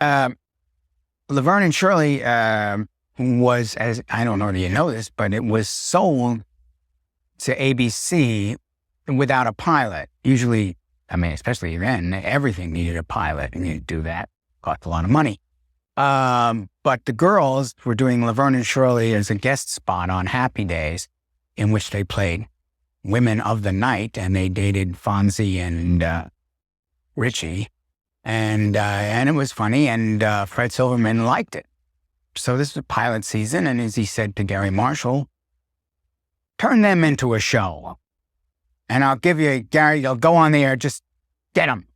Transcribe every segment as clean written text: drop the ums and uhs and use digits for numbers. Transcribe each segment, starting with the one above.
Um, Laverne and Shirley was, as I don't know if you know this, but it was sold to ABC without a pilot. Usually, I mean, especially then, everything needed a pilot, and you do that, cost a lot of money. But the girls were doing Laverne and Shirley as a guest spot on Happy Days, in which they played women of the night, and they dated Fonzie and Richie, and it was funny, and Fred Silverman liked it. So this was pilot season, and as he said to Gary Marshall, turn them into a show. And I'll give you, Gary, you'll go on the air, just get them.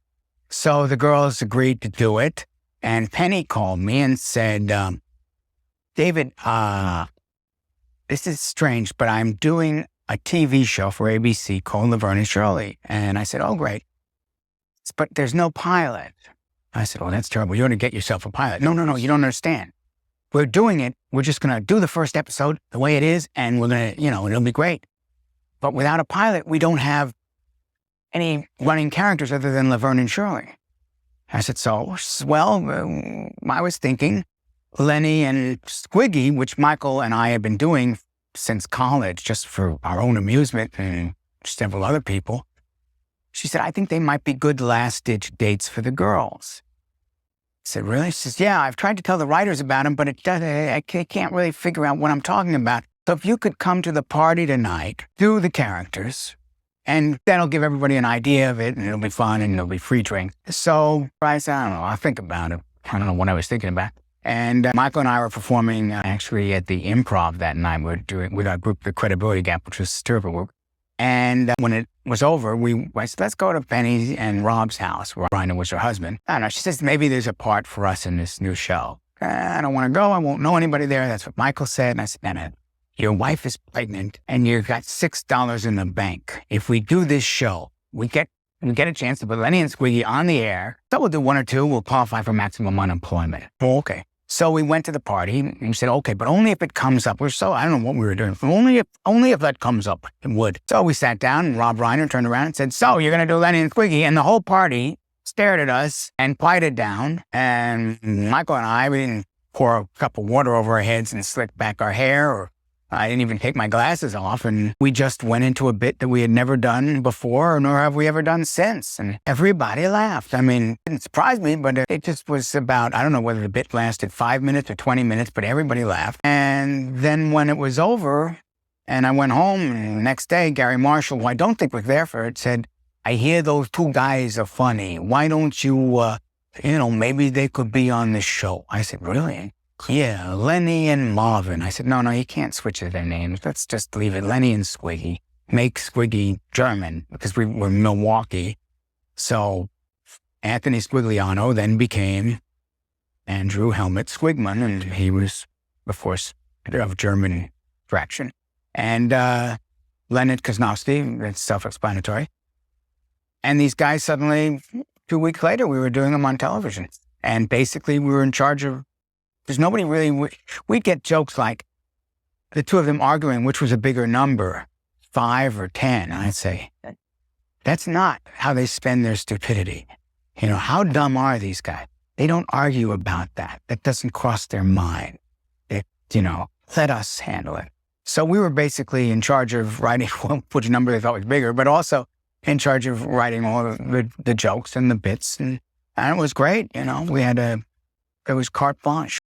So the girls agreed to do it. And Penny called me and said, David, this is strange, but I'm doing a TV show for ABC called Laverne and Shirley. And I said, oh, great. But there's no pilot. I said, oh, that's terrible. You ought to get yourself a pilot. No, you don't understand. We're doing it. We're just going to do the first episode the way it is, and we're going to, it'll be great. But without a pilot, we don't have any running characters other than Laverne and Shirley. I said, I was thinking Lenny and Squiggy, which Michael and I have been doing since college, just for our own amusement and several other people. She said, I think they might be good last-ditch dates for the girls. I said, really? She says, yeah, I've tried to tell the writers about them, but I can't really figure out what I'm talking about. So if you could come to the party tonight, do the characters, and that'll give everybody an idea of it, and it'll be fun, and it'll be free drink. So I said, I don't know, I'll think about it. I don't know what I was thinking about. And Michael and I were performing actually at the Improv that night. We were doing with our group, The Credibility Gap, which was terrific work. And when it was over, I said, let's go to Penny and Rob's house, where Rhina was her husband. I don't know, she says, maybe there's a part for us in this new show. I don't want to go. I won't know anybody there. That's what Michael said. And I said, no, your wife is pregnant and you've got $6 in the bank. If we do this show, we get a chance to put Lenny and Squiggy on the air. So we'll do one or two. We'll qualify for maximum unemployment. Oh, okay. So we went to the party and we said, okay, but only if it comes up. I don't know what we were doing. Only if that comes up, it would. So we sat down and Rob Reiner turned around and said, so you're going to do Lenny and Squiggy? And the whole party stared at us and quieted down. And Michael and I, we didn't pour a cup of water over our heads and slick back our hair, or I didn't even take my glasses off, and we just went into a bit that we had never done before, nor have we ever done since. And everybody laughed. I mean, it didn't surprise me, but it just was about, I don't know whether the bit lasted 5 minutes or 20 minutes, but everybody laughed. And then when it was over, and I went home, and the next day, Gary Marshall, who I don't think was there for it, said, I hear those two guys are funny. Why don't you, maybe they could be on this show. I said, really? Yeah, Lenny and Marvin. I said, no, you can't switch their names. Let's just leave it Lenny and Squiggy. Make Squiggy German, because we were Milwaukee. So Anthony Squigliano then became Andrew Helmut Squigman, and he was, of course, of German fraction. And Leonard Kosnowski, that's self-explanatory. And these guys suddenly, 2 weeks later, we were doing them on television. And basically, we were in charge of, because nobody really, we'd get jokes like the two of them arguing which was a bigger number, 5 or 10. And I'd say, that's not how they spend their stupidity. How dumb are these guys? They don't argue about that. That doesn't cross their mind. Let us handle it. So we were basically in charge of writing which number they thought was bigger, but also in charge of writing all of the jokes and the bits. And it was great. It was carte blanche.